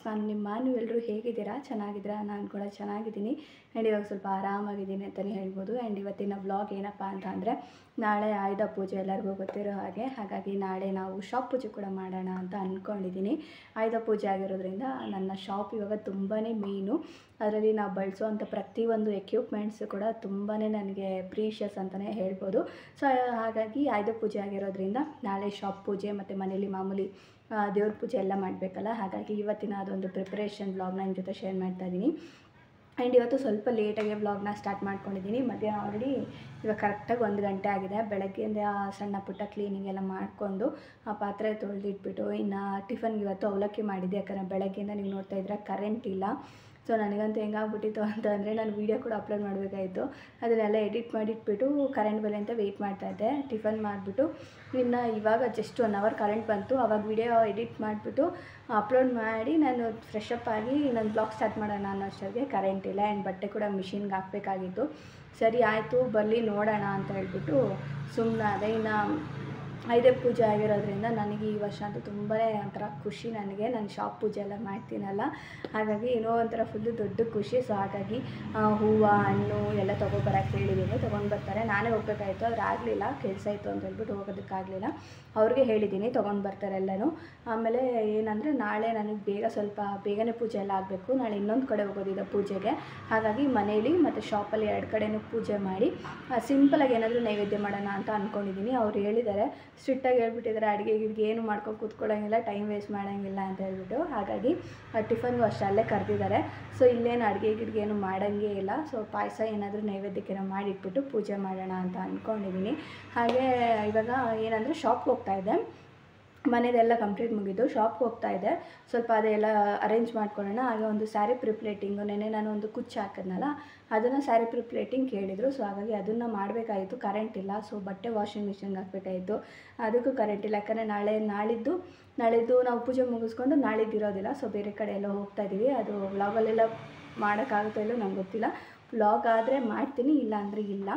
ನಾನು ನಿಮ್ಮ ನೀವೆಲ್ಲರೂ ಹೇಗಿದ್ದೀರಾ? ಚೆನ್ನಾಗಿದ್ದೀರಾ? ನಾನು ಕೂಡ ಚೆನ್ನಾಗಿದ್ದೀನಿ. ಆ್ಯಂಡ್ ಇವಾಗ ಸ್ವಲ್ಪ ಆರಾಮಾಗಿದ್ದೀನಿ ಅಂತಲೇ ಹೇಳ್ಬೋದು. ಆ್ಯಂಡ್ ಇವತ್ತಿನ ವ್ಲಾಗ್ ಏನಪ್ಪ ಅಂತ ಅಂದರೆ, ನಾಳೆ ಆಯುಧ ಪೂಜೆ ಎಲ್ಲರಿಗೂ ಗೊತ್ತಿರೋ ಹಾಗಾಗಿ ನಾಳೆ ನಾವು ಶಾಪ್ ಪೂಜೆ ಕೂಡ ಮಾಡೋಣ ಅಂತ ಅಂದ್ಕೊಂಡಿದ್ದೀನಿ. ಆಯುಧ ಪೂಜೆ ಆಗಿರೋದ್ರಿಂದ ನನ್ನ ಶಾಪ್ ಇವಾಗ ತುಂಬಾ ಮೇಯ್ನು. ಅದರಲ್ಲಿ ನಾವು ಬಳಸುವಂಥ ಪ್ರತಿಯೊಂದು ಎಕ್ವಿಪ್ಮೆಂಟ್ಸು ಕೂಡ ತುಂಬಾ ನನಗೆ ಪ್ರೀಷಿಯಸ್ ಅಂತಲೇ ಹೇಳ್ಬೋದು. ಸೊ ಹಾಗಾಗಿ ಆಯುಧ ಪೂಜೆ ಆಗಿರೋದ್ರಿಂದ ನಾಳೆ ಶಾಪ್ ಪೂಜೆ ಮತ್ತು ಮನೇಲಿ ಮಾಮೂಲಿ ದೇವ್ರ ಪೂಜೆ ಎಲ್ಲ ಮಾಡಬೇಕಲ್ಲ, ಹಾಗಾಗಿ ಇವತ್ತಿನ ಅದೊಂದು ಪ್ರಿಪ್ರೇಷನ್ ವ್ಲಾಗ್ನ ನಿಮ್ಮ ಜೊತೆ ಶೇರ್ ಮಾಡ್ತಾಯಿದ್ದೀನಿ. ಆ್ಯಂಡ್ ಇವತ್ತು ಸ್ವಲ್ಪ ಲೇಟಾಗಿ ವ್ಲಾಗ್ನ ಸ್ಟಾರ್ಟ್ ಮಾಡ್ಕೊಂಡಿದ್ದೀನಿ. ಮಧ್ಯಾಹ್ನ ಆಲ್ರೆಡಿ ಇವಾಗ ಕರೆಕ್ಟಾಗಿ 1 ಗಂಟೆ ಆಗಿದೆ. ಬೆಳಗ್ಗೆಯಿಂದ ಸಣ್ಣ ಪುಟ್ಟ ಕ್ಲೀನಿಂಗ್ ಎಲ್ಲ ಮಾಡಿಕೊಂಡು ಪಾತ್ರೆ ತೊಳೆದಿಟ್ಬಿಟ್ಟು ಇನ್ನು ಟಿಫನ್ಗೆ ಇವತ್ತು ಅವಲಕ್ಕಿ ಮಾಡಿದ್ದೆ. ಯಾಕಂದರೆ ಬೆಳಗ್ಗೆಯಿಂದ ನೀವು ನೋಡ್ತಾ ಇದ್ರೆ ಕರೆಂಟ್ ಇಲ್ಲ. ಸೊ ನನಗಂತೂ ಹೆಂಗಾಗ್ಬಿಟ್ಟಿತ್ತು ಅಂತಂದರೆ, ನಾನು ವೀಡಿಯೋ ಕೂಡ ಅಪ್ಲೋಡ್ ಮಾಡಬೇಕಾಯಿತು. ಅದನ್ನೆಲ್ಲ ಎಡಿಟ್ ಮಾಡಿಟ್ಬಿಟ್ಟು ಕರೆಂಟ್ ಬರಲಿ ಅಂತ ವೆಯ್ಟ್ ಮಾಡ್ತಾಯಿದ್ದೆ. ಟಿಫನ್ ಮಾಡಿಬಿಟ್ಟು ಇನ್ನು ಇವಾಗ ಜಸ್ಟ್ 1 ಅವರ್ ಕರೆಂಟ್ ಬಂತು. ಆವಾಗ ವೀಡಿಯೋ ಎಡಿಟ್ ಮಾಡಿಬಿಟ್ಟು ಅಪ್ಲೋಡ್ ಮಾಡಿ ನಾನು ಫ್ರೆಶ್ ಅಪ್ ಆಗಿ ನನ್ನ ಬ್ಲಾಗ್ ಸ್ಟಾರ್ಟ್ ಮಾಡೋಣ ಅನ್ನೋ ಅಷ್ಟೊತ್ತಿಗೆ ಕರೆಂಟ್ ಇಲ್ಲ. ಆ್ಯಂಡ್ ಬಟ್ಟೆ ಕೂಡ ಮಿಷಿನ್ಗೆ ಹಾಕಬೇಕಾಗಿತ್ತು. ಸರಿ ಆಯಿತು ಬರಲಿ ನೋಡೋಣ ಅಂತ ಹೇಳ್ಬಿಟ್ಟು ಸುಮ್ಮನಾದೆ. ಇನ್ನು ಆಯುಧ ಪೂಜೆ ಆಗಿರೋದ್ರಿಂದ ನನಗೆ ಈ ವರ್ಷ ಅಂತೂ ತುಂಬಾ ಒಂಥರ ಖುಷಿ. ನನಗೆ ನಾನು ಶಾಪ್ ಪೂಜೆ ಎಲ್ಲ ಮಾಡ್ತೀನಲ್ಲ, ಹಾಗಾಗಿ ಏನೋ ಒಂಥರ ಫುಲ್ಲು ದೊಡ್ಡ ಖುಷಿ. ಸೊ ಹಾಗಾಗಿ ಹೂವು ಹಣ್ಣು ಎಲ್ಲ ತೊಗೊಬರಕ್ಕೆ ಹೇಳಿದ್ದೀನಿ, ತೊಗೊಂಡು ಬರ್ತಾರೆ. ನಾನೇ ಹೋಗ್ಬೇಕಾಯಿತು, ಆದರೆ ಆಗಲಿಲ್ಲ, ಕೆಲಸ ಇತ್ತು ಅಂತ ಹೇಳ್ಬಿಟ್ಟು ಹೋಗೋದಕ್ಕಾಗಲಿಲ್ಲ. ಅವ್ರಿಗೆ ಹೇಳಿದ್ದೀನಿ ತೊಗೊಂಡು ಬರ್ತಾರೆ ಎಲ್ಲನೂ. ಆಮೇಲೆ ಏನಂದರೆ ನಾಳೆ ನನಗೆ ಸ್ವಲ್ಪ ಬೇಗನೆ ಪೂಜೆ ಎಲ್ಲ ಆಗಬೇಕು. ನಾಳೆ ಇನ್ನೊಂದು ಕಡೆ ಹೋಗೋದಿದೆ ಪೂಜೆಗೆ. ಹಾಗಾಗಿ ಮನೇಲಿ ಮತ್ತು ಶಾಪಲ್ಲಿ 2 ಕಡೆನೂ ಪೂಜೆ ಮಾಡಿ ಸಿಂಪಲಾಗಿ ಏನಾದರೂ ನೈವೇದ್ಯ ಮಾಡೋಣ ಅಂತ ಅಂದ್ಕೊಂಡಿದ್ದೀನಿ. ಅವ್ರು ಹೇಳಿದ್ದಾರೆ, ಸ್ಟ್ರಿಕ್ಟಾಗಿ ಹೇಳ್ಬಿಟ್ಟಿದ್ದಾರೆ, ಅಡುಗೆ ಏನು ಮಾಡ್ಕೊಂಡು ಕೂತ್ಕೊಳ್ಳೋಂಗಿಲ್ಲ, ಟೈಮ್ ವೇಸ್ಟ್ ಮಾಡೋಂಗಿಲ್ಲ ಅಂತ ಹೇಳ್ಬಿಟ್ಟು. ಹಾಗಾಗಿ ಟಿಫನ್ಗೂ ಅಷ್ಟೇ ಅಲ್ಲೇ ಕರೆದಿದ್ದಾರೆ. ಸೊ ಇಲ್ಲೇನು ಅಡುಗೆ ಏನು ಮಾಡೋಂಗೇ ಇಲ್ಲ. ಸೊ ಪಾಯಸ ಏನಾದರೂ ನೈವೇದ್ಯಕ್ಕೆ ಮಾಡಿಟ್ಬಿಟ್ಟು ಪೂಜೆ ಮಾಡೋಣ ಅಂತ ಅಂದ್ಕೊಂಡಿದ್ದೀನಿ. ಹಾಗೆ ಇವಾಗ ಏನಂದರೆ ಶಾಪ್ಗೆ ಹೋಗ್ತಾಯಿದ್ದೆ. ಮನೆಯದೆಲ್ಲ ಕಂಪ್ಲೀಟ್ ಮುಗಿದು ಶಾಪ್ಗೆ ಹೋಗ್ತಾಯಿದ್ದೆ. ಸ್ವಲ್ಪ ಅದೆಲ್ಲ ಅರೇಂಜ್ ಮಾಡ್ಕೊಳ್ಳೋಣ. ಹಾಗೆ ಒಂದು ಸ್ಯಾರಿ ಪ್ರಿಪ್ಲೇಟಿಂಗು ನೆನ್ನೆ ನಾನು ಒಂದು ಕುಚ್ಚು ಹಾಕಿದ್ನಲ್ಲ, ಅದನ್ನು ಸ್ಯಾರಿ ಪ್ರಿಪ್ಲೇಟಿಂಗ್ ಕೇಳಿದರು. ಸೊ ಹಾಗಾಗಿ ಅದನ್ನು ಮಾಡಬೇಕಾಗಿತ್ತು. ಕರೆಂಟ್ ಇಲ್ಲ. ಸೊ ಬಟ್ಟೆ ವಾಷಿಂಗ್ ಮಿಷಿನ್ಗೆ ಹಾಕಬೇಕಾಗಿತ್ತು, ಅದಕ್ಕೂ ಕರೆಂಟ್ ಇಲ್ಲ. ಯಾಕಂದರೆ ನಾಳಿದ್ದು ನಾವು ಪೂಜೆ ಮುಗಿಸ್ಕೊಂಡು ನಾಳಿದ್ದು ಇರೋದಿಲ್ಲ. ಸೊ ಬೇರೆ ಕಡೆ ಎಲ್ಲ ಹೋಗ್ತಾಯಿದ್ದೀವಿ. ಅದು ವ್ಲಾಗಲ್ಲೆಲ್ಲ ಮಾಡೋಕ್ಕಾಗುತ್ತೋ ಇಲ್ಲೋ ನಂಗೆ ಗೊತ್ತಿಲ್ಲ. ವ್ಲಾಗ್ ಆದರೆ ಮಾಡ್ತೀನಿ, ಇಲ್ಲ ಅಂದರೆ ಇಲ್ಲ.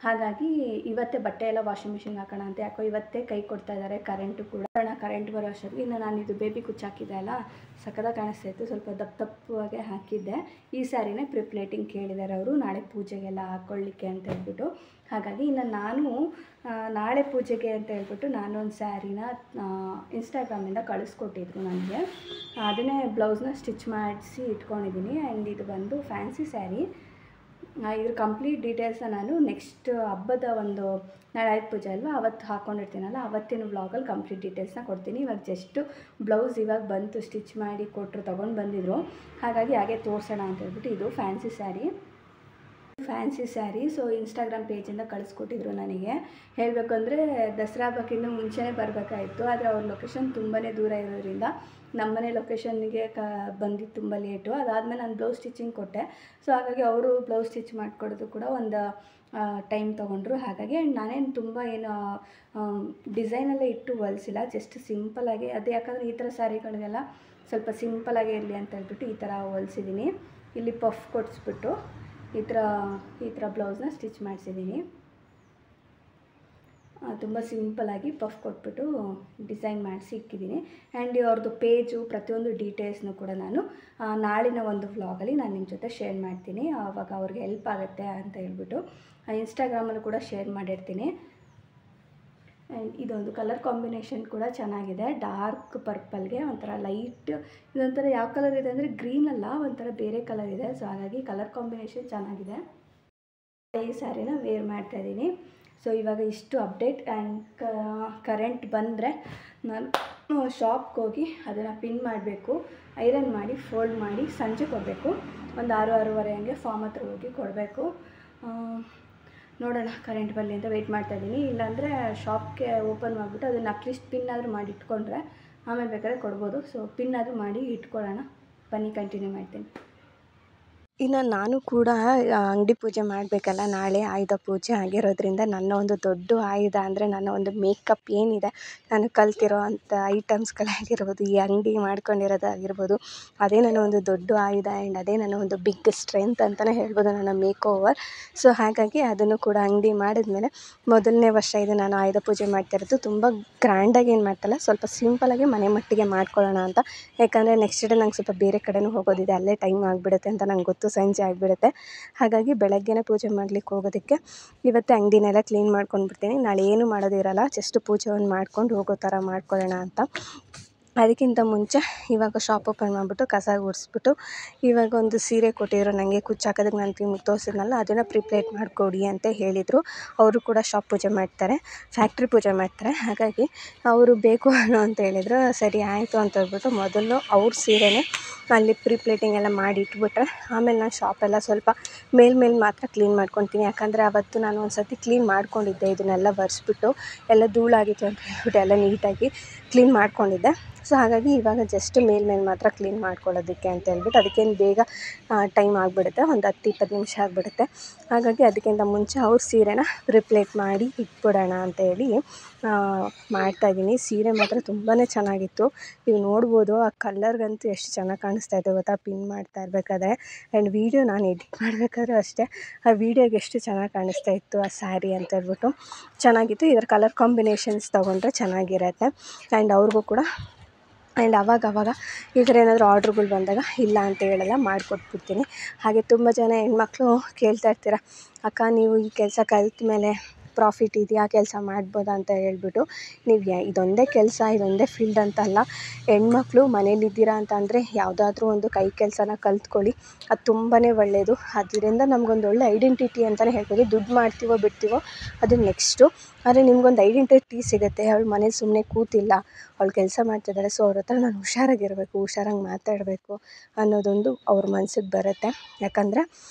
ಹಾಗಾಗಿ ಇವತ್ತೇ ಬಟ್ಟೆ ಎಲ್ಲ ವಾಷಿಂಗ್ ಮಿಷಿನ್ಗೆ ಹಾಕೋಣ ಅಂತ. ಯಾಕೋ ಇವತ್ತೇ ಕೈ ಕೊಡ್ತಾ ಇದ್ದಾರೆ ಕರೆಂಟು ಕೂಡ. ಕರೆಂಟ್ ಬರೋ ಅಷ್ಟೊತ್ತಿಗೆ ಇನ್ನು ನಾನು ಇದು ಬೇಬಿ ಕುಚ್ಚು ಹಾಕಿದ್ದೆ ಅಲ್ಲ, ಸಕ್ಕದಾಗಿ ಕಾಣಿಸ್ತಾಯಿತ್ತು. ಸ್ವಲ್ಪ ದಪ್ಪಗೆ ಹಾಕಿದ್ದೆ. ಈ ಸ್ಯಾರಿನೇ ಪ್ರಿಪ್ಲೇಟಿಂಗ್ ಕೇಳಿದ್ದಾರೆ ಅವರು, ನಾಳೆ ಪೂಜೆಗೆಲ್ಲ ಹಾಕ್ಕೊಳ್ಳಿಕ್ಕೆ ಅಂತ ಹೇಳ್ಬಿಟ್ಟು. ಹಾಗಾಗಿ ಇನ್ನು ನಾನು ನಾಳೆ ಪೂಜೆಗೆ ಅಂತ ಹೇಳ್ಬಿಟ್ಟು ನಾನು ಒಂದು ಸ್ಯಾರಿನ ಇನ್ಸ್ಟಾಗ್ರಾಮಿಂದ ಕಳಿಸ್ಕೊಟ್ಟಿದ್ರು ನನಗೆ. ಅದನ್ನೇ ಬ್ಲೌಸ್ನ ಸ್ಟಿಚ್ ಮಾಡಿಸಿ ಇಟ್ಕೊಂಡಿದ್ದೀನಿ. ಆ್ಯಂಡ್ ಇದು ಬಂದು ಫ್ಯಾನ್ಸಿ ಸ್ಯಾರಿ. ಇದ್ರ ಕಂಪ್ಲೀಟ್ ಡೀಟೇಲ್ಸ್ನ ನಾನು ನೆಕ್ಸ್ಟ್ ಹಬ್ಬದ ಒಂದು ನಾಳೆ ಆಯುಧ ಪೂಜೆ ಅಲ್ವಾ, ಅವತ್ತು ಹಾಕ್ಕೊಂಡಿರ್ತೀನಲ್ಲ, ಅವತ್ತಿನ ವ್ಲಾಗಲ್ಲಿ ಕಂಪ್ಲೀಟ್ ಡೀಟೇಲ್ಸ್ನ ಕೊಡ್ತೀನಿ. ಇವಾಗ ಜಸ್ಟು ಬ್ಲೌಸ್ ಇವಾಗ ಬಂತು, ಸ್ಟಿಚ್ ಮಾಡಿ ಕೊಟ್ಟರು, ತೊಗೊಂಡು ಬಂದಿದ್ರು. ಹಾಗಾಗಿ ಹಾಗೆ ತೋರಿಸೋಣ ಅಂತ ಹೇಳ್ಬಿಟ್ಟು ಇದು ಫ್ಯಾನ್ಸಿ ಸ್ಯಾರಿ. ಸೊ ಇನ್ಸ್ಟಾಗ್ರಾಮ್ ಪೇಜಿಂದ ಕಳಿಸ್ಕೊಟ್ಟಿದ್ರು ನನಗೆ. ಹೇಳಬೇಕು ಅಂದರೆ ದಸರಾ ಹಬ್ಬಕ್ಕಿಂತ ಮುಂಚೆನೇ ಬರಬೇಕಾಯಿತು. ಆದರೆ ಅವ್ರ ಲೊಕೇಶನ್ ತುಂಬಾ ದೂರ ಇರೋದ್ರಿಂದ ನಮ್ಮನೆ ಲೊಕೇಶನ್ನಿಗೆ ಬಂದಿದ್ದು ತುಂಬ ಲೇಟು. ಅದಾದಮೇಲೆ ನಾನು ಬ್ಲೌಸ್ ಸ್ಟಿಚಿಂಗ್ ಕೊಟ್ಟೆ. ಸೊ ಹಾಗಾಗಿ ಅವರು ಬ್ಲೌಸ್ ಸ್ಟಿಚ್ ಮಾಡಿಕೊಡೋದು ಕೂಡ ಒಂದು ಟೈಮ್ ತೊಗೊಂಡ್ರು. ಹಾಗಾಗಿ ನಾನೇನು ತುಂಬ ಏನು ಡಿಸೈನೆಲ್ಲ ಇಟ್ಟು ಹೊಲಿಸಿಲ್ಲ, ಜಸ್ಟ್ ಸಿಂಪಲಾಗಿ. ಅದು ಯಾಕಂದರೆ ಈ ಥರ ಸ್ಯಾರಿಗಳಿಗೆಲ್ಲ ಸ್ವಲ್ಪ ಸಿಂಪಲಾಗಿ ಇರಲಿ ಅಂತ ಹೇಳ್ಬಿಟ್ಟು ಈ ಥರ ಹೊಲಿಸಿದ್ದೀನಿ. ಇಲ್ಲಿ ಪಫ್ ಕೊಡಿಸ್ಬಿಟ್ಟು ಈ ಥರ ಬ್ಲೌಸ್ನ ಸ್ಟಿಚ್ ಮಾಡಿಸಿದ್ದೀನಿ. ತುಂಬ ಸಿಂಪಲಾಗಿ ಪಫ್ ಕೊಟ್ಬಿಟ್ಟು ಡಿಸೈನ್ ಮಾಡಿಸಿ ಇಕ್ಕಿದ್ದೀನಿ. ಆ್ಯಂಡ್ ಅವ್ರದ್ದು ಪೇಜು ಪ್ರತಿಯೊಂದು ಡೀಟೇಲ್ಸ್ನು ಕೂಡ ನಾನು ನಾಳಿನ ಒಂದು ವ್ಲಾಗಲ್ಲಿ ನಾನು ನಿಮ್ಮ ಜೊತೆ ಶೇರ್ ಮಾಡ್ತೀನಿ. ಆವಾಗ ಅವ್ರಿಗೆ ಹೆಲ್ಪ್ ಆಗುತ್ತೆ ಅಂತ ಹೇಳ್ಬಿಟ್ಟು ಇನ್ಸ್ಟಾಗ್ರಾಮಲ್ಲೂ ಕೂಡ ಶೇರ್ ಮಾಡಿರ್ತೀನಿ. ಆ್ಯಂಡ್ ಇದೊಂದು ಕಲರ್ ಕಾಂಬಿನೇಷನ್ ಕೂಡ ಚೆನ್ನಾಗಿದೆ. ಡಾರ್ಕ್ ಪರ್ಪಲ್ಗೆ ಒಂಥರ ಲೈಟ್, ಇದೊಂಥರ ಯಾವ ಕಲರ್ ಇದೆ ಅಂದರೆ ಗ್ರೀನ್ ಅಲ್ಲ, ಒಂಥರ ಬೇರೆ ಕಲರ್ ಇದೆ. ಸೊ ಹಾಗಾಗಿ ಕಲರ್ ಕಾಂಬಿನೇಷನ್ ಚೆನ್ನಾಗಿದೆ. ಈ ಸ್ಯಾರಿನ ವೇರ್ ಮಾಡ್ತಾಯಿದ್ದೀನಿ. ಸೊ ಇವಾಗ ಇಷ್ಟು ಅಪ್ಡೇಟ್. ಆ್ಯಂಡ್ ಕರೆಂಟ್ ಬಂದರೆ ನಾನು ಶಾಪ್ಗೆ ಹೋಗಿ ಅದನ್ನು ಪಿನ್ ಮಾಡಬೇಕು, ಐರನ್ ಮಾಡಿ ಫೋಲ್ಡ್ ಮಾಡಿ ಸಂಜೆ ಕೊಡಬೇಕು. ಒಂದು 6-6:30 ಹಂಗೆ ಫಾರ್ಮ್ ಹತ್ರ ಹೋಗಿ ಕೊಡಬೇಕು. ನೋಡೋಣ ಕರೆಂಟ್ ಬರಲಿ ಅಂತ ವೆಯ್ಟ್ ಮಾಡ್ತಾಯಿದ್ದೀನಿ. ಇಲ್ಲಾಂದರೆ ಶಾಪ್ಗೆ ಓಪನ್ ಮಾಡಿಬಿಟ್ಟು ಅದನ್ನು ಅಟ್ಲೀಸ್ಟ್ ಪಿನ್ ಆದರೂ ಮಾಡಿ ಇಟ್ಕೊಂಡ್ರೆ ಆಮೇಲೆ ಬೇಕಾದ್ರೆ ಕೊಡ್ಬೋದು. ಸೊ ಪಿನ್ ಆದರೂ ಮಾಡಿ ಇಟ್ಕೊಳ್ಳೋಣ. ಬನ್ನಿ ಕಂಟಿನ್ಯೂ ಮಾಡ್ತೀನಿ. ಇನ್ನು ನಾನು ಕೂಡ ಅಂಗಡಿ ಪೂಜೆ ಮಾಡಬೇಕಲ್ಲ, ನಾಳೆ ಆಯುಧ ಪೂಜೆ ಆಗಿರೋದ್ರಿಂದ ನನ್ನ ಒಂದು ದೊಡ್ಡ ಆಯುಧ ಅಂದರೆ ನನ್ನ ಒಂದು ಮೇಕಪ್ ಏನಿದೆ, ನಾನು ಕಲ್ತಿರೋ ಅಂಥ ಐಟಮ್ಸ್ಗಳಾಗಿರ್ಬೋದು, ಈ ಅಂಗಡಿ ಮಾಡ್ಕೊಂಡಿರೋದಾಗಿರ್ಬೋದು, ಅದೇ ನನ್ನ ಒಂದು ದೊಡ್ಡ ಆಯುಧ ಆ್ಯಂಡ್ ಅದೇ ನನ್ನ ಒಂದು ಬಿಗ್ ಸ್ಟ್ರೆಂತ್ ಅಂತಲೇ ಹೇಳ್ಬೋದು, ನನ್ನ ಮೇಕ್ ಓವರ್. ಸೊ ಹಾಗಾಗಿ ಅದನ್ನು ಕೂಡ ಅಂಗಡಿ ಮಾಡಿದ್ಮೇಲೆ ಮೊದಲನೇ ವರ್ಷ ಇದು ನಾನು ಆಯುಧ ಪೂಜೆ ಮಾಡ್ತಾಯಿರೋದು. ತುಂಬ ಗ್ರ್ಯಾಂಡಾಗಿ ಏನು ಮಾಡ್ತಾಯಿಲ್ಲ, ಸ್ವಲ್ಪ ಸಿಂಪಲಾಗಿ ಮನೆ ಮಟ್ಟಿಗೆ ಮಾಡ್ಕೊಳ್ಳೋಣ ಅಂತ. ಯಾಕಂದರೆ ನೆಕ್ಸ್ಟ್ ಡೇ ನಂಗೆ ಸ್ವಲ್ಪ ಬೇರೆ ಕಡೆನೂ ಹೋಗೋದಿದೆ, ಅಲ್ಲೇ ಟೈಮ್ ಆಗಿಬಿಡುತ್ತೆ ಅಂತ ನಂಗೆ ಗೊತ್ತು, ಸಂಜೆ ಆಗಿಬಿಡುತ್ತೆ. ಹಾಗಾಗಿ ಬೆಳಗ್ಗೆನೇ ಪೂಜೆ ಮಾಡ್ಲಿಕ್ಕೆ ಹೋಗೋದಕ್ಕೆ ಇವತ್ತೇ ಅಂಗಡಿನೆಲ್ಲ ಕ್ಲೀನ್ ಮಾಡ್ಕೊಂಡು ಬಿಡ್ತೀನಿ. ನಾಳೆ ಏನೂ ಮಾಡೋದಿರಲ್ಲ, ಜಸ್ಟ್ ಪೂಜೆ ಒಂದು ಮಾಡ್ಕೊಂಡು ಹೋಗೋ ಥರ ಮಾಡ್ಕೊಳ್ಳೋಣ ಅಂತ. ಅದಕ್ಕಿಂತ ಮುಂಚೆ ಇವಾಗ ಶಾಪ್ ಓಪನ್ ಮಾಡಿಬಿಟ್ಟು ಕಸ ಗುಡಿಸ್ಬಿಟ್ಟು, ಇವಾಗ ಒಂದು ಸೀರೆ ಕೊಟ್ಟಿದ್ರು ನನಗೆ ಕುಚ್ಚಾಕೋದಕ್ಕೆ, ನಾನು ನಿಮಗೆ ತೋರಿಸಿದ್ನಲ್ಲ, ಅದನ್ನು ಪ್ರಿಪ್ಲೇಟ್ ಮಾಡಿಕೊಡಿ ಅಂತ ಹೇಳಿದರು. ಅವರು ಕೂಡ ಶಾಪ್ ಪೂಜೆ ಮಾಡ್ತಾರೆ, ಫ್ಯಾಕ್ಟ್ರಿ ಪೂಜೆ ಮಾಡ್ತಾರೆ. ಹಾಗಾಗಿ ಅವರು ಬೇಕು ಅಂತ ಹೇಳಿದರು. ಸರಿ ಆಯಿತು ಅಂತ ಹೇಳ್ಬಿಟ್ಟು ಮೊದಲು ಅವ್ರ ಸೀರೆನೇ ಅಲ್ಲಿ ಪ್ರಿಪ್ಲೇಟಿಂಗ್ ಎಲ್ಲ ಮಾಡಿ ಇಟ್ಬಿಟ್ರೆ, ಆಮೇಲೆ ನಾನು ಶಾಪೆಲ್ಲ ಸ್ವಲ್ಪ ಮೇಲ್ಮೇಲೆ ಮಾತ್ರ ಕ್ಲೀನ್ ಮಾಡ್ಕೊತೀನಿ. ಯಾಕಂದರೆ ಅವತ್ತು ನಾನು ಒಂದು ಸರ್ತಿ ಕ್ಲೀನ್ ಮಾಡ್ಕೊಂಡಿದ್ದೆ, ಇದನ್ನೆಲ್ಲ ಒರೆಸ್ಬಿಟ್ಟು ಎಲ್ಲ ಧೂಳಾಗಿತ್ತು ಅಂತ ಹೇಳ್ಬಿಟ್ಟು ಎಲ್ಲ ನೀಟಾಗಿ ಕ್ಲೀನ್ ಮಾಡ್ಕೊಂಡಿದ್ದೆ. ಸೊ ಹಾಗಾಗಿ ಇವಾಗ ಜಸ್ಟ್ ಮೇಲ್ಮೇಲೆ ಮಾತ್ರ ಕ್ಲೀನ್ ಮಾಡ್ಕೊಳ್ಳೋದಕ್ಕೆ ಅಂತ ಹೇಳ್ಬಿಟ್ಟು, ಅದಕ್ಕೇನು ಬೇಗ ಟೈಮ್ ಆಗಿಬಿಡುತ್ತೆ, ಒಂದು 10-20 ನಿಮಿಷ ಆಗಿಬಿಡುತ್ತೆ. ಹಾಗಾಗಿ ಅದಕ್ಕಿಂತ ಮುಂಚೆ ಅವ್ರ ಸೀರೆನ ಪ್ರಿಪ್ಲೇಟ್ ಮಾಡಿ ಇಟ್ಬಿಡೋಣ ಅಂತ ಹೇಳಿ ಮಾಡ್ತಾಯಿದ್ದೀನಿ. ಸೀರೆ ಮಾತ್ರ ತುಂಬಾ ಚೆನ್ನಾಗಿತ್ತು, ನೀವು ನೋಡ್ಬೋದು. ಆ ಕಲ್ಲರ್ಗಂತೂ ಎಷ್ಟು ಚೆನ್ನಾಗಿ ಕಾಣಿಸ್ತಾ ಇದೆ ಗೊತ್ತಾ, ಪಿನ್ ಮಾಡ್ತಾ ಇರಬೇಕಾದ್ರೆ. ಆ್ಯಂಡ್ ವೀಡಿಯೋ ನಾನು ಎಡಿಟ್ ಮಾಡಬೇಕಾದ್ರೂ ಅಷ್ಟೇ, ಆ ವೀಡಿಯೋಗೆ ಎಷ್ಟು ಚೆನ್ನಾಗಿ ಕಾಣಿಸ್ತಾ ಇತ್ತು ಆ ಸ್ಯಾರಿ ಅಂತ ಹೇಳ್ಬಿಟ್ಟು. ಚೆನ್ನಾಗಿತ್ತು. ಇದರ ಕಲರ್ ಕಾಂಬಿನೇಷನ್ಸ್ ತೊಗೊಂಡ್ರೆ ಚೆನ್ನಾಗಿರುತ್ತೆ. ಆ್ಯಂಡ್ ಅವ್ರಿಗೂ ಕೂಡ ಆ್ಯಂಡ್ ಅವಾಗವಾಗ ಈ ಥರ ಏನಾದರೂ ಆರ್ಡ್ರುಗಳು ಬಂದಾಗ ಇಲ್ಲ ಅಂತ ಹೇಳಲ್ಲ, ಮಾಡಿಕೊಟ್ಬಿಡ್ತೀನಿ. ಹಾಗೆ ತುಂಬ ಜನ ಹೆಣ್ಮಕ್ಳು ಕೇಳ್ತಾ ಇರ್ತೀರ, ಅಕ್ಕ ನೀವು ಈ ಕೆಲಸ ಕಲ್ತ ಮೇಲೆ ಪ್ರಾಫಿಟ್ ಇದೆಯಾ, ಕೆಲಸ ಮಾಡ್ಬೋದಾ ಅಂತ ಹೇಳ್ಬಿಟ್ಟು. ನೀವು ಇದೊಂದೇ ಕೆಲಸ, ಇದೊಂದೇ ಫೀಲ್ಡ್ ಅಂತಲ್ಲ, ಹೆಣ್ಮಕ್ಳು ಮನೇಲಿದ್ದೀರಾ ಅಂತ ಅಂದರೆ ಯಾವುದಾದ್ರೂ ಒಂದು ಕೈ ಕೆಲಸನ ಕಲ್ತ್ಕೊಳ್ಳಿ, ಅದು ತುಂಬಾ ಒಳ್ಳೆಯದು. ಅದರಿಂದ ನಮಗೊಂದು ಒಳ್ಳೆ ಐಡೆಂಟಿಟಿ ಅಂತಲೇ ಹೇಳ್ಬೋದು. ದುಡ್ಡು ಮಾಡ್ತೀವೋ ಬಿಡ್ತೀವೋ ಅದು ನೆಕ್ಸ್ಟು, ಆದರೆ ನಿಮ್ಗೊಂದು ಐಡೆಂಟಿಟಿ ಸಿಗುತ್ತೆ. ಅವಳು ಮನೇಲಿ ಸುಮ್ಮನೆ ಕೂತಿಲ್ಲ, ಅವಳು ಕೆಲಸ ಮಾಡ್ತಿದ್ದಾಳೆ, ಸೊ ಅವ್ರ ಹತ್ರ ನಾನು ಹುಷಾರಾಗಿರಬೇಕು, ಹುಷಾರಾಗಿ ಮಾತಾಡಬೇಕು ಅನ್ನೋದೊಂದು ಅವ್ರ ಮನ್ಸಿಗೆ ಬರುತ್ತೆ. ಯಾಕಂದರೆ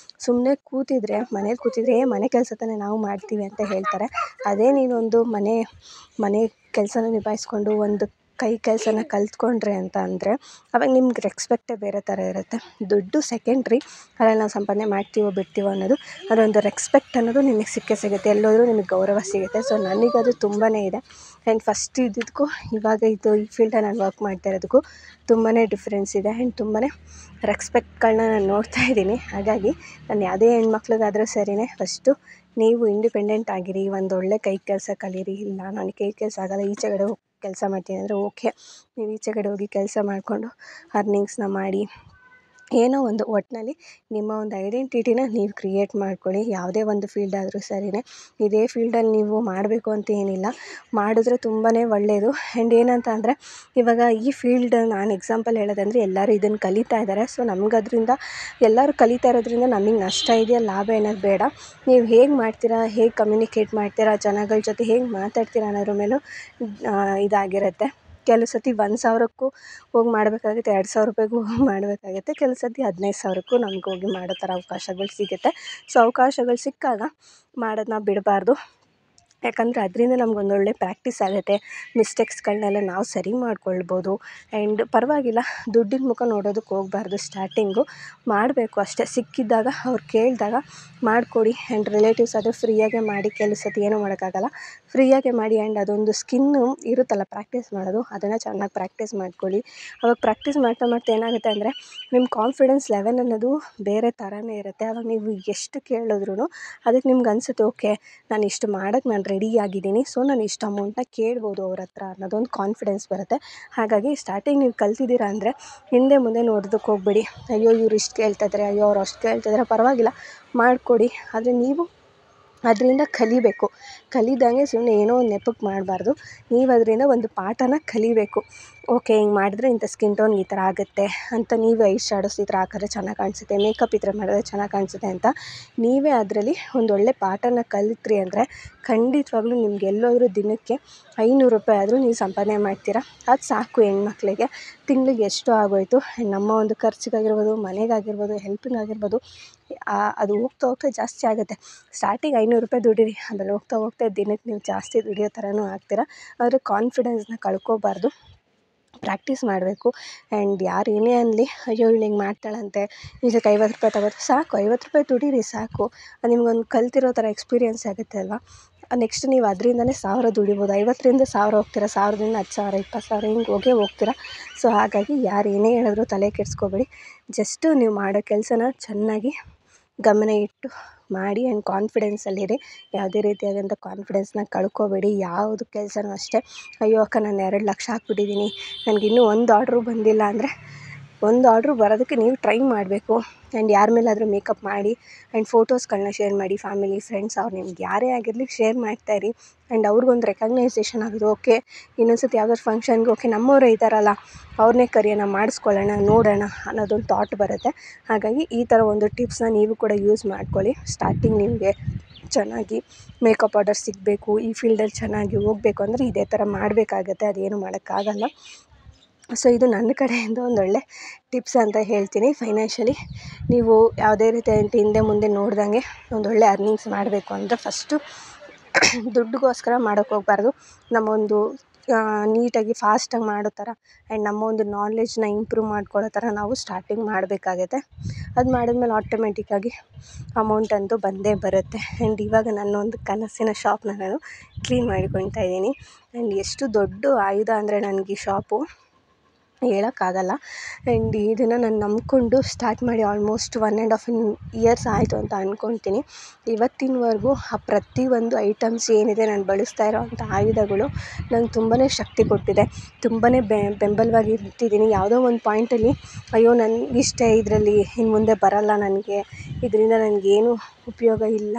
ಸುಮ್ಮನೆ ಕೂತಿದ್ರೆ, ಮನೇಲಿ ಕೂತಿದ್ರೆ ಮನೆ ಕೆಲಸ ತಾನೇ ನಾವು ಮಾಡ್ತೀವಿ ಅಂತ ಹೇಳ್ತಾರೆ. ಅದೇ ನೀನೊಂದು ಮನೆ ಕೆಲಸನ ನಿಭಾಯಿಸ್ಕೊಂಡು ಒಂದು ಕೈ ಕೆಲಸನ ಕಲ್ತ್ಕೊಂಡ್ರೆ ಅಂತ ಅಂದರೆ, ಅವಾಗ ನಿಮ್ಗೆ ರೆಸ್ಪೆಕ್ಟೇ ಬೇರೆ ಥರ ಇರುತ್ತೆ. ದುಡ್ಡು ಸೆಕೆಂಡ್ರಿ, ಅದ್ರಲ್ಲಿ ನಾವು ಸಂಪಾದನೆ ಮಾಡ್ತೀವೋ ಬಿಡ್ತೀವೋ ಅನ್ನೋದು, ಅದೊಂದು ರೆಸ್ಪೆಕ್ಟ್ ಅನ್ನೋದು ನಿಮಗೆ ಸಿಕ್ಕೇ ಸಿಗುತ್ತೆ, ಎಲ್ಲೋದ್ರೂ ನಿಮಗೆ ಗೌರವ ಸಿಗುತ್ತೆ. ಸೊ ನನಗದು ತುಂಬಾ ಇದೆ. ಆ್ಯಂಡ್ ಫಸ್ಟ್ ಇದ್ದಿದ್ದಕ್ಕೂ ಇವಾಗ ಈ ಫೀಲ್ಡಲ್ಲಿ ನಾನು ವರ್ಕ್ ಮಾಡ್ತಾ ಇರೋದಕ್ಕೂ ತುಂಬಾ ಡಿಫ್ರೆನ್ಸ್ ಇದೆ. ಆ್ಯಂಡ್ ತುಂಬಾ ರೆಸ್ಪೆಕ್ಟ್ಗಳನ್ನ ನಾನು ನೋಡ್ತಾ ಇದ್ದೀನಿ. ಹಾಗಾಗಿ ನಾನು ಯಾವುದೇ ಹೆಣ್ಮಕ್ಳಿಗಾದರೂ ಸರಿಯೇ, ಫಸ್ಟು ನೀವು ಇಂಡಿಪೆಂಡೆಂಟ್ ಆಗಿರಿ, ಒಂದು ಒಳ್ಳೆ ಕೈ ಕೆಲಸ ಕಲೀರಿ. ಇಲ್ಲ ನನಗೆ ಕೈ ಕೆಲಸ ಆಗೋಲ್ಲ, ಈಚೆಗಡೆ ಹೋಗಿ ಕೆಲಸ ಮಾಡ್ತೀನಿ ಅಂದರೆ ಓಕೆ, ನೀವು ಈಚೆಗಡೆ ಹೋಗಿ ಕೆಲಸ ಮಾಡಿಕೊಂಡು ಅರ್ನಿಂಗ್ಸ್ನ ಮಾಡಿ, ಏನೋ ಒಂದು ಒಟ್ಟಿನಲ್ಲಿ ನಿಮ್ಮ ಒಂದು ಐಡೆಂಟಿಟಿನ ನೀವು ಕ್ರಿಯೇಟ್ ಮಾಡ್ಕೊಳ್ಳಿ. ಯಾವುದೇ ಒಂದು ಫೀಲ್ಡ್ ಆದರೂ ಸರಿಯೇ, ಇದೇ ಫೀಲ್ಡಲ್ಲಿ ನೀವು ಮಾಡಬೇಕು ಅಂತ ಏನಿಲ್ಲ, ಮಾಡಿದ್ರೆ ತುಂಬಾ ಒಳ್ಳೆಯದು. ಆ್ಯಂಡ್ ಏನಂತ ಅಂದರೆ, ಇವಾಗ ಈ ಫೀಲ್ಡ್ ನಾನು ಎಕ್ಸಾಂಪಲ್ ಹೇಳೋದಂದರೆ, ಎಲ್ಲರೂ ಇದನ್ನು ಕಲಿತಾ ಇದ್ದಾರೆ. ಸೊ ನಮ್ಗೆ ಅದರಿಂದ ಎಲ್ಲರೂ ಕಲಿತಾ ಇರೋದ್ರಿಂದ ನಮಗೆ ನಷ್ಟ ಇದೆಯಾ ಲಾಭ ಅನ್ನೋದು ಬೇಡ. ನೀವು ಹೇಗೆ ಮಾಡ್ತೀರಾ, ಹೇಗೆ ಕಮ್ಯುನಿಕೇಟ್ ಮಾಡ್ತೀರಾ, ಜನಗಳ ಜೊತೆ ಹೇಗೆ ಮಾತಾಡ್ತೀರಾ ಅನ್ನೋದ್ರ ಮೇಲೂ ಇದಾಗಿರುತ್ತೆ. ಕೆಲವು ಸತಿ 1,000ಕ್ಕೂ ಹೋಗಿ ಮಾಡಬೇಕಾಗುತ್ತೆ, 2,000 ರೂಪಾಯಿಗೂ ಹೋಗಿ ಮಾಡಬೇಕಾಗುತ್ತೆ. ಕೆಲವು ಸತಿ 15,000ಕ್ಕೂ ನಮ್ಗೆ ಹೋಗಿ ಮಾಡೋ ಥರ ಅವಕಾಶಗಳು ಸಿಗುತ್ತೆ. ಸೊ ಅವಕಾಶಗಳು ಸಿಕ್ಕಾಗ ಮಾಡೋದನ್ನ ಬಿಡಬಾರ್ದು. ಯಾಕಂದರೆ ಅದರಿಂದ ನಮ್ಗೊಂದು ಒಳ್ಳೆ ಪ್ರಾಕ್ಟೀಸ್ ಆಗುತ್ತೆ. ಮಿಸ್ಟೇಕ್ಸ್ಗಳನ್ನೆಲ್ಲ ನಾವು ಸರಿ ಮಾಡ್ಕೊಳ್ಬೋದು. ಆ್ಯಂಡ್ ಪರವಾಗಿಲ್ಲ, ದುಡ್ಡಿನ ಮುಖ ನೋಡೋದಕ್ಕೆ ಹೋಗಬಾರ್ದು. ಸ್ಟಾರ್ಟಿಂಗು ಮಾಡಬೇಕು ಅಷ್ಟೇ, ಸಿಕ್ಕಿದ್ದಾಗ ಅವ್ರು ಕೇಳಿದಾಗ ಮಾಡಿಕೊಡಿ. ಆ್ಯಂಡ್ ರಿಲೇಟಿವ್ಸ್ ಆದರೆ ಫ್ರೀಯಾಗೆ ಮಾಡಿ, ಕೆಲವು ಸತಿ ಏನೂ ಮಾಡೋಕ್ಕಾಗಲ್ಲ, ಫ್ರೀಯಾಗೆ ಮಾಡಿ. ಆ್ಯಂಡ್ ಅದೊಂದು ಸ್ಕಿನ್ನು ಇರುತ್ತಲ್ಲ ಪ್ರಾಕ್ಟೀಸ್ ಮಾಡೋದು, ಅದನ್ನು ಚೆನ್ನಾಗಿ ಪ್ರಾಕ್ಟೀಸ್ ಮಾಡ್ಕೊಳ್ಳಿ. ಅವಾಗ ಪ್ರಾಕ್ಟೀಸ್ ಮಾಡ್ತಾ ಮಾಡ್ತಾ ಏನಾಗುತ್ತೆ ಅಂದರೆ, ನಿಮ್ಮ ಕಾನ್ಫಿಡೆನ್ಸ್ ಲೆವೆಲ್ ಅನ್ನೋದು ಬೇರೆ ಥರನೇ ಇರುತ್ತೆ. ಅವಾಗ ನೀವು ಎಷ್ಟು ಕೇಳಿದ್ರೂ ಅದಕ್ಕೆ ನಿಮ್ಗೆ ಅನಿಸುತ್ತೆ, ಓಕೆ ನಾನು ಇಷ್ಟು ಮಾಡೋಕ್ಕೆ ನಾನು ರೆಡಿ ಆಗಿದ್ದೀನಿ, ಸೊ ನಾನು ಇಷ್ಟು ಅಮೌಂಟನ್ನ ಕೇಳ್ಬೋದು ಅವ್ರ ಹತ್ರ ಅನ್ನೋದೊಂದು ಕಾನ್ಫಿಡೆನ್ಸ್ ಬರುತ್ತೆ. ಹಾಗಾಗಿ ಸ್ಟಾರ್ಟಿಂಗ್ ನೀವು ಕಲ್ತಿದ್ದೀರಾ ಅಂದರೆ ಹಿಂದೆ ಮುಂದೆ ನೋಡೋದಕ್ಕೆ ಹೋಗಬೇಡಿ. ಅಯ್ಯೋ ಇವ್ರು ಇಷ್ಟು ಕೇಳ್ತಾಯಿದ್ದಾರೆ, ಅಯ್ಯೋ ಅವ್ರು ಅಷ್ಟು ಕೇಳ್ತಿದ್ದಾರೆ, ಪರವಾಗಿಲ್ಲ ಮಾಡಿಕೊಡಿ. ಆದರೆ ನೀವು ಅದರಿಂದ ಕಲಿಬೇಕು. ಕಲಿದಂಗೆ ಸುಮ್ಮನೆ ಏನೋ ಒಂದು ನೆಪಕ್ಕೆ ಮಾಡಬಾರ್ದು. ನೀವು ಅದರಿಂದ ಒಂದು ಪಾಠನ ಕಲಿಬೇಕು. ಓಕೆ ಹಿಂಗೆ ಮಾಡಿದ್ರೆ ಇಂಥ ಸ್ಕಿನ್ ಟೋನ್ಗೆ ಈ ಥರ ಆಗುತ್ತೆ ಅಂತ, ನೀವು ಐ ಶ್ಯಾಡೋಸ್ ಈ ಥರ ಹಾಕಿದ್ರೆ ಚೆನ್ನಾಗಿ ಕಾಣಿಸುತ್ತೆ, ಮೇಕಪ್ ಈ ಥರ ಮಾಡಿದ್ರೆ ಚೆನ್ನಾಗಿ ಕಾಣಿಸುತ್ತೆ ಅಂತ ನೀವೇ ಅದರಲ್ಲಿ ಒಂದೊಳ್ಳೆ ಪಾಠನ ಕಲಿತ್ರಿ ಅಂದರೆ ಖಂಡಿತವಾಗ್ಲೂ ನಿಮ್ಗೆ ಎಲ್ಲೋದ್ರೂ ದಿನಕ್ಕೆ 500 ರೂಪಾಯಿ ಆದರೂ ನೀವು ಸಂಪಾದನೆ ಮಾಡ್ತೀರಾ. ಅದು ಸಾಕು ಹೆಣ್ಮಕ್ಳಿಗೆ. ತಿಂಗಳಿಗೆ ಎಷ್ಟು ಆಗೋಯಿತು, ನಮ್ಮ ಒಂದು ಖರ್ಚಿಗಾಗಿರ್ಬೋದು, ಮನೆಗಾಗಿರ್ಬೋದು, ಹೆಲ್ಪಿಗಾಗಿರ್ಬೋದು, ಅದು ಹೋಗ್ತಾ ಹೋಗ್ತಾ ಜಾಸ್ತಿ ಆಗುತ್ತೆ. ಸ್ಟಾರ್ಟಿಂಗ್ 500 ರೂಪಾಯಿ ದುಡೀರಿ, ಆಮೇಲೆ ಹೋಗ್ತಾ ಹೋಗ್ತಾ ದಿನಕ್ಕೆ ನೀವು ಜಾಸ್ತಿ ದುಡಿಯೋ ಥರನೂ ಆಗ್ತೀರ. ಆದರೆ ಕಾನ್ಫಿಡೆನ್ಸ್ನ ಕಳ್ಕೊಬಾರ್ದು. ಪ್ರಾಕ್ಟೀಸ್ ಮಾಡಬೇಕು. ಆ್ಯಂಡ್ ಯಾರು ಏನೇ ಅನ್ನಲಿ, ಅಯ್ಯೋ ಇವಳು ಹಿಂಗೆ ಮಾಡ್ತಾಳಂತೆ, ಇದಕ್ಕೆ 50 ರೂಪಾಯಿ ತಗೋತಾರೆ, ಸಾಕು 50 ರೂಪಾಯಿ ದುಡೀರಿ ಸಾಕು, ನಿಮ್ಗೊಂದು ಕಲ್ತಿರೋ ಥರ ಎಕ್ಸ್ಪೀರಿಯೆನ್ಸ್ ಆಗುತ್ತೆ ಅಲ್ವಾ. ನೆಕ್ಸ್ಟ್ ನೀವು ಅದರಿಂದನೇ 1000 ದುಡಿಬೋದು. 50ರಿಂದ 1000 ಹೋಗ್ತೀರಾ, 1000ದಿಂದ 10,000 20,000 ಹಿಂಗೆ ಹೋಗ್ತೀರಾ. ಸೊ ಹಾಗಾಗಿ ಯಾರು ಏನೇ ಹೇಳಿದ್ರು ತಲೆ ಕೆಡಿಸ್ಕೋಬೇಡಿ. ಜಸ್ಟು ನೀವು ಮಾಡೋ ಕೆಲಸನ ಚೆನ್ನಾಗಿ ಗಮನ ಇಟ್ಟು ಮಾಡಿ ಆ್ಯಂಡ್ ಕಾನ್ಫಿಡೆನ್ಸಲ್ಲಿರಿ. ಯಾವುದೇ ರೀತಿಯಾದಂಥ ಕಾನ್ಫಿಡೆನ್ಸ್ನ ಕಳ್ಕೊಬೇಡಿ. ಯಾವುದು ಕೆಲಸನೂ ಅಷ್ಟೇ, ಅಯ್ಯೋ ಅಕ್ಕ ನಾನು 2 ಲಕ್ಷ ಹಾಕ್ಬಿಟ್ಟಿದ್ದೀನಿ, ನನಗಿನ್ನೂ ಒಂದು ಆರ್ಡ್ರು ಬಂದಿಲ್ಲ ಅಂದರೆ, ಒಂದು ಆರ್ಡ್ರು ಬರೋದಕ್ಕೆ ನೀವು ಟ್ರೈ ಮಾಡಬೇಕು. ಆ್ಯಂಡ್ ಯಾರ ಮೇಲಾದರೂ ಮೇಕಪ್ ಮಾಡಿ ಆ್ಯಂಡ್ ಫೋಟೋಸ್ಗಳನ್ನ ಶೇರ್ ಮಾಡಿ, ಫ್ಯಾಮಿಲಿ ಫ್ರೆಂಡ್ಸ್ ಅವ್ರು ನಿಮ್ಗೆ ಯಾರೇ ಆಗಿರಲಿ ಶೇರ್ ಮಾಡ್ತಾಯಿರಿ. ಆ್ಯಂಡ್ ಅವ್ರಿಗೊಂದು ರೆಕಗ್ನೈಸೇಷನ್ ಆಗೋದು, ಓಕೆ ಇನ್ನೊಂದು ಯಾವ್ದಾದ್ರು ಫಂಕ್ಷನ್ಗೆ ಓಕೆ ನಮ್ಮವರೇ ಇದ್ದಾರಲ್ಲ ಅವ್ರನ್ನೇ ಕರೆಯೋಣ, ಮಾಡಿಸ್ಕೊಳ್ಳೋಣ, ನೋಡೋಣ ಅನ್ನೋದೊಂದು ಥಾಟ್ ಬರುತ್ತೆ. ಹಾಗಾಗಿ ಈ ಥರ ಒಂದು ಟಿಪ್ಸ್ನ ನೀವು ಕೂಡ ಯೂಸ್ ಮಾಡ್ಕೊಳ್ಳಿ. ಸ್ಟಾರ್ಟಿಂಗ್ ನಿಮಗೆ ಚೆನ್ನಾಗಿ ಮೇಕಪ್ ಆರ್ಡರ್ ಸಿಗಬೇಕು, ಈ ಫೀಲ್ಡಲ್ಲಿ ಚೆನ್ನಾಗಿ ಹೋಗಬೇಕು ಅಂದರೆ ಇದೇ ಥರ ಮಾಡಬೇಕಾಗತ್ತೆ, ಅದೇನು ಮಾಡೋಕ್ಕಾಗಲ್ಲ. ಸೊ ಇದು ನನ್ನ ಕಡೆಯಿಂದ ಒಂದೊಳ್ಳೆ ಟಿಪ್ಸ್ ಅಂತ ಹೇಳ್ತೀನಿ. ಫೈನಾನ್ಷಿಯಲಿ ನೀವು ಯಾವುದೇ ರೀತಿಯಾದಂಥ ಹಿಂದೆ ಮುಂದೆ ನೋಡ್ದಂಗೆ ಒಂದೊಳ್ಳೆ ಅರ್ನಿಂಗ್ಸ್ ಮಾಡಬೇಕು ಅಂದರೆ ಫಸ್ಟು ದುಡ್ಡುಗೋಸ್ಕರ ಮಾಡೋಕ್ಕೆ ಹೋಗಬಾರ್ದು. ನಮ್ಮೊಂದು ನೀಟಾಗಿ ಫಾಸ್ಟಾಗಿ ಮಾಡೋ ಥರ ಆ್ಯಂಡ್ ನಮ್ಮ ಒಂದು ನಾಲೆಡ್ಜ್ನ ಇಂಪ್ರೂವ್ ಮಾಡ್ಕೊಳ್ಳೋ ಥರ ನಾವು ಸ್ಟಾರ್ಟಿಂಗ್ ಮಾಡಬೇಕಾಗತ್ತೆ. ಅದು ಮಾಡಿದ್ಮೇಲೆ ಆಟೋಮೆಟಿಕ್ಕಾಗಿ ಅಮೌಂಟ್ ಅಂತೂ ಬಂದೇ ಬರುತ್ತೆ. ಆ್ಯಂಡ್ ಇವಾಗ ನನ್ನ ಒಂದು ಕನಸಿನ ಶಾಪ್ನ ನಾನು ಕ್ಲೀನ್ ಮಾಡ್ಕೊತಾ ಇದ್ದೀನಿ. ಆ್ಯಂಡ್ ಎಷ್ಟು ದೊಡ್ಡ ಆಯುಧ ಅಂದರೆ ನನಗೆ ಈ ಶಾಪು ಹೇಳೋಕ್ಕಾಗಲ್ಲ. ಆ್ಯಂಡ್ ಇದನ್ನು ನಾನು ನಂಬಿಕೊಂಡು ಸ್ಟಾರ್ಟ್ ಮಾಡಿ ಆಲ್ಮೋಸ್ಟ್ 1.5 ಇಯರ್ಸ್ ಆಯಿತು ಅಂತ ಅಂದ್ಕೊತೀನಿ. ಇವತ್ತಿನವರೆಗೂ ಆ ಪ್ರತಿಯೊಂದು ಐಟಮ್ಸ್ ಏನಿದೆ ನಾನು ಬಳಸ್ತಾ ಇರೋವಂಥ ಆಯುಧಗಳು ನಂಗೆ ತುಂಬಾ ಶಕ್ತಿ ಕೊಟ್ಟಿದೆ, ತುಂಬಾ ಬೆಂಬಲವಾಗಿ ಇರ್ತಿದ್ದೀನಿ. ಯಾವುದೋ ಒಂದು ಪಾಯಿಂಟಲ್ಲಿ ಅಯ್ಯೋ ನನಗಿಷ್ಟೇ ಇದರಲ್ಲಿ ಇನ್ನು ಮುಂದೆ ಬರೋಲ್ಲ, ನನಗೆ ಇದರಿಂದ ನನಗೇನು ಉಪಯೋಗ ಇಲ್ಲ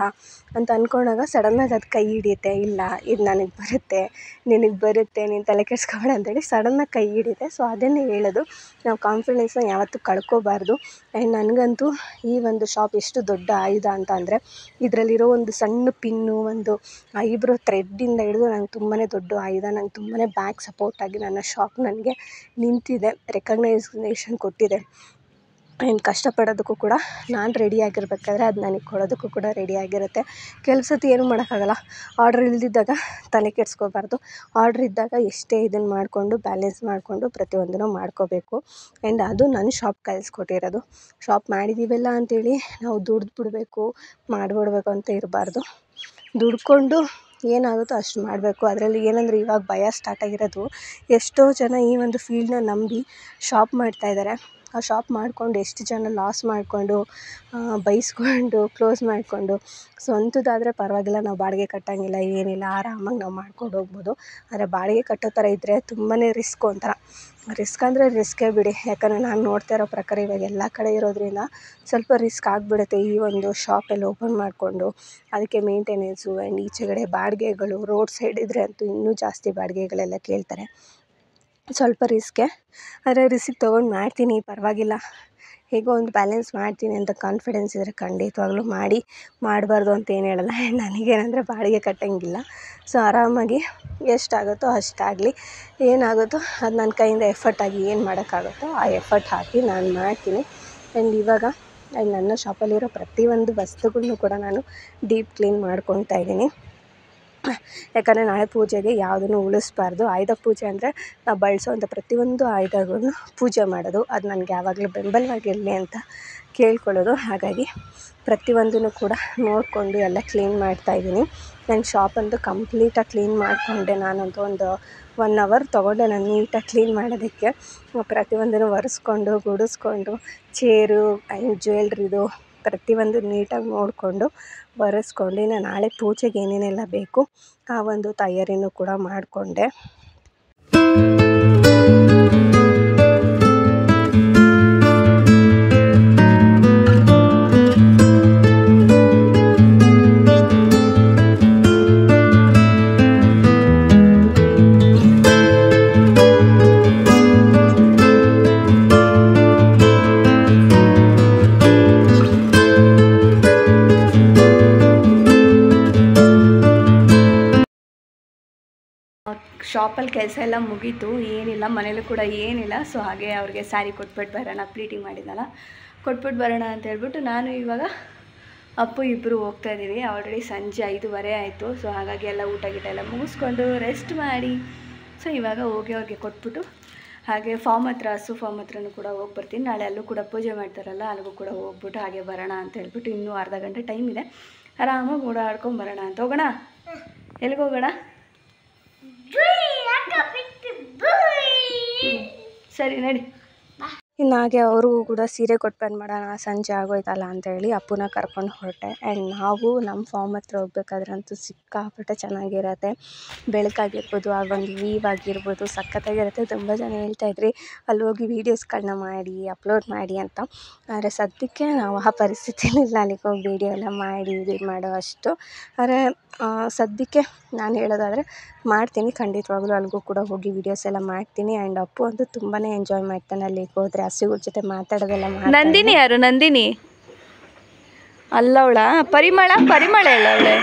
ಅಂತ ಅಂದ್ಕೊಂಡಾಗ ಸಡನ್ನಾಗಿ ಅದು ಕೈ ಹಿಡಿಯುತ್ತೆ. ಇಲ್ಲ ಇದು ನನಗೆ ಬರುತ್ತೆ, ನಿನಗೆ ಬರುತ್ತೆ, ನೀನು ತಲೆ ಕೆಡಿಸ್ಕೋಬೇಡ ಅಂತೇಳಿ ಸಡನ್ನಾಗಿ ಕೈ ಹಿಡಿಯುತ್ತೆ. ಸೊ ಅದನ್ನೇ ಹೇಳೋದು, ನಾವು ಕಾನ್ಫಿಡೆನ್ಸ್ನ ಯಾವತ್ತೂ ಕಳ್ಕೊಬಾರ್ದು. ಆ್ಯಂಡ್ ನನಗಂತೂ ಈ ಒಂದು ಶಾಪ್ ಎಷ್ಟು ದೊಡ್ಡ ಆಯುಧ ಅಂತ ಅಂದರೆ, ಇದರಲ್ಲಿರೋ ಒಂದು ಸಣ್ಣ ಪಿನ್ನು, ಒಂದು ಐಬ್ರೋ ಥ್ರೆಡ್ಡಿಂದ ಹಿಡಿದು ನಂಗೆ ತುಂಬಾ ದೊಡ್ಡ ಆಯುಧ. ನಂಗೆ ತುಂಬಾ ಬ್ಯಾಕ್ ಸಪೋರ್ಟಾಗಿ ನನ್ನ ಶಾಪ್ ನನಗೆ ನಿಂತಿದೆ, ರೆಕಗ್ನೈಸೇಷನ್ ಕೊಟ್ಟಿದೆ. ಆ್ಯಂಡ್ ಕಷ್ಟಪಡೋದಕ್ಕೂ ಕೂಡ ನಾನು ರೆಡಿಯಾಗಿರ್ಬೇಕಾದ್ರೆ ಅದು ನನಗೆ ಕೊಡೋದಕ್ಕೂ ಕೂಡ ರೆಡಿಯಾಗಿರುತ್ತೆ. ಕೆಲವು ಸತಿ ಏನೂ ಮಾಡೋಕ್ಕಾಗಲ್ಲ, ಆರ್ಡ್ರ್ ಇಲ್ಲದಿದ್ದಾಗ ತಲೆ ಕೆಡಿಸ್ಕೋಬಾರ್ದು. ಆರ್ಡ್ರ್ ಇದ್ದಾಗ ಎಷ್ಟೇ ಇದನ್ನು ಮಾಡಿಕೊಂಡು ಬ್ಯಾಲೆನ್ಸ್ ಮಾಡಿಕೊಂಡು ಪ್ರತಿಯೊಂದನ್ನು ಮಾಡ್ಕೋಬೇಕು. ಆ್ಯಂಡ್ ಅದು ನನ್ನ ಶಾಪ್ ಕಲಿಸ್ಕೊಟ್ಟಿರೋದು. ಶಾಪ್ ಮಾಡಿದ್ದೀವಲ್ಲ ಅಂಥೇಳಿ ನಾವು ದುಡ್ದು ಮಾಡಿಬಿಡ್ಬೇಕು ಅಂತ ಇರಬಾರ್ದು. ದುಡ್ಕೊಂಡು ಏನಾಗುತ್ತೋ ಅಷ್ಟು ಮಾಡಬೇಕು. ಅದರಲ್ಲಿ ಏನಂದರೆ ಇವಾಗ ಭಯ ಸ್ಟಾರ್ಟ್ ಆಗಿರೋದು, ಎಷ್ಟೋ ಜನ ಈ ಒಂದು ಫೀಲ್ಡ್ನ ನಂಬಿ ಶಾಪ್ ಮಾಡ್ತಾಯಿದ್ದಾರೆ. ಆ ಶಾಪ್ ಮಾಡಿಕೊಂಡು ಎಷ್ಟು ಜನ ಲಾಸ್ ಮಾಡಿಕೊಂಡು ಬೈಸ್ಕೊಂಡು ಕ್ಲೋಸ್ ಮಾಡಿಕೊಂಡು, ಸ್ವಂತದ್ದಾದರೆ ಪರವಾಗಿಲ್ಲ, ನಾವು ಬಾಡಿಗೆ ಕಟ್ಟೋಂಗಿಲ್ಲ ಏನಿಲ್ಲ, ಆರಾಮಾಗಿ ನಾವು ಮಾಡ್ಕೊಂಡು ಹೋಗ್ಬೋದು. ಆದರೆ ಬಾಡಿಗೆ ಕಟ್ಟೋ ಥರ ಇದ್ದರೆ ತುಂಬಾ ರಿಸ್ಕು ಒಂಥರ. ರಿಸ್ಕ್ ಅಂದರೆ ರಿಸ್ಕೇ ಬಿಡಿ, ಯಾಕಂದರೆ ನಾನು ನೋಡ್ತಾ ಇರೋ ಪ್ರಕಾರ ಇವಾಗ ಎಲ್ಲ ಕಡೆ ಇರೋದ್ರಿಂದ ಸ್ವಲ್ಪ ರಿಸ್ಕ್ ಆಗಿಬಿಡುತ್ತೆ ಈ ಒಂದು ಶಾಪೆಲ್ಲ ಓಪನ್ ಮಾಡಿಕೊಂಡು. ಅದಕ್ಕೆ ಮೇಂಟೆನೆನ್ಸು ಆ್ಯಂಡ್ ಈಚೆಗಡೆ ಬಾಡಿಗೆಗಳು, ರೋಡ್ ಸೈಡ್ ಇದ್ದರೆ ಅಂತೂ ಇನ್ನೂ ಜಾಸ್ತಿ ಬಾಡಿಗೆಗಳೆಲ್ಲ ಕೇಳ್ತಾರೆ. ಸ್ವಲ್ಪ ರಿಸ್ಕೆ, ಆದರೆ ರಿಸ್ಕ್ ತೊಗೊಂಡು ಮಾಡ್ತೀನಿ, ಪರವಾಗಿಲ್ಲ, ಹೇಗೋ ಒಂದು ಬ್ಯಾಲೆನ್ಸ್ ಮಾಡ್ತೀನಿ ಅಂತ ಕಾನ್ಫಿಡೆನ್ಸ್ ಇದ್ದರೆ ಖಂಡಿತವಾಗ್ಲೂ ಮಾಡಬಾರ್ದು ಅಂತ ಏನು ಹೇಳಲ್ಲ. ಆ್ಯಂಡ್ ನನಗೇನಂದರೆ ಬಾಡಿಗೆ ಕಟ್ಟೋಂಗಿಲ್ಲ. ಸೊ ಆರಾಮಾಗಿ ಎಷ್ಟಾಗುತ್ತೋ ಅಷ್ಟಾಗಲಿ, ಏನಾಗುತ್ತೋ ಅದು ನನ್ನ ಕೈಯಿಂದ ಎಫರ್ಟಾಗಿ ಏನು ಮಾಡೋಕ್ಕಾಗುತ್ತೋ ಆ ಎಫರ್ಟ್ ಹಾಕಿ ನಾನು ಮಾಡ್ತೀನಿ. ಆ್ಯಂಡ್ ಇವಾಗ ನನ್ನ ಶಾಪಲ್ಲಿರೋ ಪ್ರತಿಯೊಂದು ವಸ್ತುಗಳನ್ನೂ ಕೂಡ ನಾನು ಡೀಪ್ ಕ್ಲೀನ್ ಮಾಡ್ಕೊತಾ ಇದ್ದೀನಿ. ಯಾಕಂದರೆ ನಾಳೆ ಪೂಜೆಗೆ ಯಾವುದನ್ನು ಉಳಿಸ್ಬಾರ್ದು. ಆಯುಧ ಪೂಜೆ ಅಂದರೆ ನಾವು ಬಳಸೋವಂಥ ಪ್ರತಿಯೊಂದು ಆಯುಧಗಳನ್ನು ಪೂಜೆ ಮಾಡೋದು, ಅದು ನನಗೆ ಯಾವಾಗಲೂ ಬೆಂಬಲವಾಗಿರಲಿ ಅಂತ ಕೇಳ್ಕೊಳ್ಳೋದು. ಹಾಗಾಗಿ ಪ್ರತಿಯೊಂದನ್ನು ಕೂಡ ನೋಡಿಕೊಂಡು ಎಲ್ಲ ಕ್ಲೀನ್ ಮಾಡ್ತಾಯಿದ್ದೀನಿ. ನನ್ನ ಶಾಪಂತೂ ಕಂಪ್ಲೀಟಾಗಿ ಕ್ಲೀನ್ ಮಾಡಿಕೊಂಡೆ. ನಾನಂತೂ ಒಂದು 1 ಅವರ್ ತೊಗೊಂಡೆ ನಾನು ನೀಟಾಗಿ ಕ್ಲೀನ್ ಮಾಡೋದಕ್ಕೆ. ಪ್ರತಿಯೊಂದನ್ನು ಒರೆಸ್ಕೊಂಡು ಗುಡಿಸ್ಕೊಂಡು, ಚೇರು ಆ್ಯಂಡ್ ಜ್ಯುವೆಲ್ರಿದು ಪ್ರತಿಯೊಂದು ನೀಟಾಗಿ ನೋಡಿಕೊಂಡು ಒರೆಸ್ಕೊಂಡು, ಇನ್ನು ನಾಳೆ ಪೂಜೆಗೆ ಏನೇನೆಲ್ಲ ಬೇಕು ಆ ಒಂದು ತಯಾರಿನೂ ಕೂಡ ಮಾಡಿಕೊಂಡೆ. ಶಾಪಲ್ಲಿ ಕೆಲಸ ಎಲ್ಲ ಮುಗೀತು, ಏನಿಲ್ಲ, ಮನೇಲೂ ಕೂಡ ಏನಿಲ್ಲ. ಸೊ ಹಾಗೆ ಅವ್ರಿಗೆ ಸ್ಯಾರಿ ಕೊಟ್ಬಿಟ್ಟು ಬರೋಣ, ಪ್ಲೀಟಿಂಗ್ ಮಾಡಿದ್ನಲ್ಲ, ಕೊಟ್ಬಿಟ್ಟು ಬರೋಣ ಅಂತ ಹೇಳ್ಬಿಟ್ಟು ನಾನು ಇವಾಗ ಅಪ್ಪು ಇಬ್ಬರು ಹೋಗ್ತಾ ಇದ್ದೀವಿ. ಆಲ್ರೆಡಿ ಸಂಜೆ 5:15 ಆಯಿತು. ಸೊ ಹಾಗಾಗಿ ಎಲ್ಲ ಊಟ ಗೀಟ ಎಲ್ಲ ಮುಗಿಸ್ಕೊಂಡು ರೆಸ್ಟ್ ಮಾಡಿ, ಸೊ ಇವಾಗ ಹೋಗಿ ಅವ್ರಿಗೆ ಕೊಟ್ಬಿಟ್ಟು ಹಾಗೆ ಫಾರ್ಮ್ ಹತ್ರ ಹಸು ಫಾರ್ಮ್ ಹತ್ರನೂ ಕೂಡ ಹೋಗಿ ಬರ್ತೀನಿ. ನಾಳೆ ಅಲ್ಲೂ ಕೂಡ ಪೂಜೆ ಮಾಡ್ತಾರಲ್ಲ, ಅಲ್ಲಿಗೂ ಕೂಡ ಹೋಗ್ಬಿಟ್ಟು ಹಾಗೆ ಬರೋಣ ಅಂತ ಹೇಳ್ಬಿಟ್ಟು ಇನ್ನೂ ಅರ್ಧ ಗಂಟೆ ಟೈಮ್ ಇದೆ, ಆರಾಮಾಗಿ ಓಡಾಡ್ಕೊಂಡು ಬರೋಣ ಅಂತ. ಹೋಗೋಣ? ಎಲ್ಲಿಗೆ ಹೋಗೋಣ? ಸರಿ ನಡಿ. ಇನ್ನು ಹಾಗೆ ಅವ್ರಿಗೂ ಕೂಡ ಸೀರೆ ಕೊಟ್ಟು ಬಂದು ಮಾಡೋಣ, ಸಂಜೆ ಆಗೋಯ್ತಲ್ಲ ಅಂತೇಳಿ ಅಪ್ಪನ ಕರ್ಕೊಂಡು ಹೊರಟೆ. ಆ್ಯಂಡ್ ನಾವು ನಮ್ಮ ಫಾರ್ಮ್ ಹತ್ರ ಹೋಗ್ಬೇಕಾದ್ರಂತೂ ಸಿಕ್ಕಾಪಟ್ಟೆ ಚೆನ್ನಾಗಿರತ್ತೆ. ಬೆಳಕಾಗಿರ್ಬೋದು, ಆ ಒಂದು ವೀವ್ ಆಗಿರ್ಬೋದು ಸಖತ್ತಾಗಿರುತ್ತೆ. ತುಂಬ ಜನ ಹೇಳ್ತಾಯಿದ್ರಿ ಅಲ್ಲಿ ಹೋಗಿ ವೀಡಿಯೋಸ್ಗಳನ್ನ ಮಾಡಿ ಅಪ್ಲೋಡ್ ಮಾಡಿ ಅಂತ. ಆದರೆ ಸದ್ಯಕ್ಕೆ ನಾವು ಆ ಪರಿಸ್ಥಿತಿಲಿಲ್ಲ ಅಲ್ಲಿಗೆ ಹೋಗಿ ವೀಡಿಯೋ ಎಲ್ಲ ಮಾಡಿ ಇದು ಮಾಡೋ ಅಷ್ಟು. ಆದರೆ ಸದ್ಯಕ್ಕೆ ನಾನು ಹೇಳೋದಾದರೆ ಮಾಡ್ತೀನಿ ಖಂಡಿತವಾಗ್ಲೂ, ಅಲ್ಲಿಗೂ ಕೂಡ ಹೋಗಿ ವೀಡಿಯೋಸ್ ಎಲ್ಲ ಮಾಡ್ತೀನಿ. ಆ್ಯಂಡ್ ಅಪ್ಪು ಅಂತೂ ತುಂಬಾ ಎಂಜಾಯ್ ಮಾಡ್ತಾನೆ ಅಲ್ಲಿಗೆ ಹೋದರೆ. ಹಸುಗಳ ಜೊತೆ ಮಾತಾಡೋದೆಲ್ಲ ನಂದಿನಿ ಯಾರು? ನಂದಿನಿ ಅಲ್ಲವಳ? ಪರಿಮಳ ಹೇಳವಳೆ.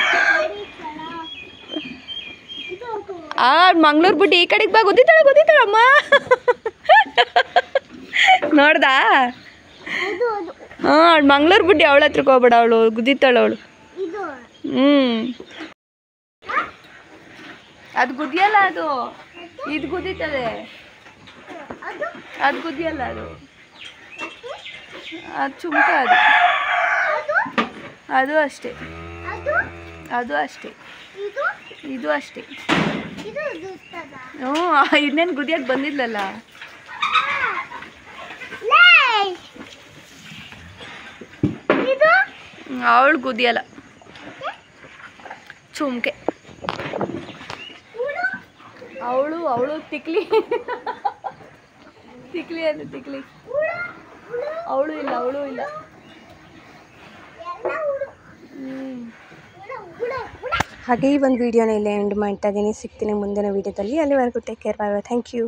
ಮಂಗ್ಳೂರು ಬುಡ್ಡಿ ಈ ಕಡೆಗೆ ಬಾ. ಗುದ್ದಿತಾಳಮ್ಮ. ನೋಡ್ದಾ? ಹಾಂ, ಮಂಗ್ಳೂರು ಬುಡ್ಡಿ ಅವಳ ಹತ್ರಕ್ಕೆ ಹೋಗ್ಬೇಡ, ಅವಳು ಗುದ್ದಿತಾಳವಳು. ಅದು ಗುದ್ದಿಯಲ್ಲ, ಅದು ಇದು ಗುದ್ದಿತದೆ. ಅದು ಗುದ್ದಿಯಲ್ಲ, ಅದು ಚುಮ್ಕ. ಅದು ಅಷ್ಟೇ, ಅದು ಅಷ್ಟೇ, ಇದು ಅಷ್ಟೇ. ಹ್ಞೂ, ಇನ್ನೇನು ಗುದಿಯಕ್ಕೆ ಬಂದಿದ್ಲಲ್ಲ. ಅವಳು ಗುದಿಯಲ್ಲ, ಚುಮ್ಕೆ. ಅವಳು ತಿಕ್ಲಿ ಅದು ತಿಕ್ಲಿ. ಅವಳು ಇಲ್ಲ. ಹಾಗೆ ಈ ಒಂದು ವೀಡಿಯೋನ ಇಲ್ಲೇ ಎಂಡ್ ಮಾಡ್ತಾ ಇದ್ದೀನಿ. ಸಿಗ್ತೀನಿ ಮುಂದಿನ ವೀಡಿಯೋದಲ್ಲಿ. ಅಲ್ಲಿವರೆಗೂ take care, bye bye, thank you.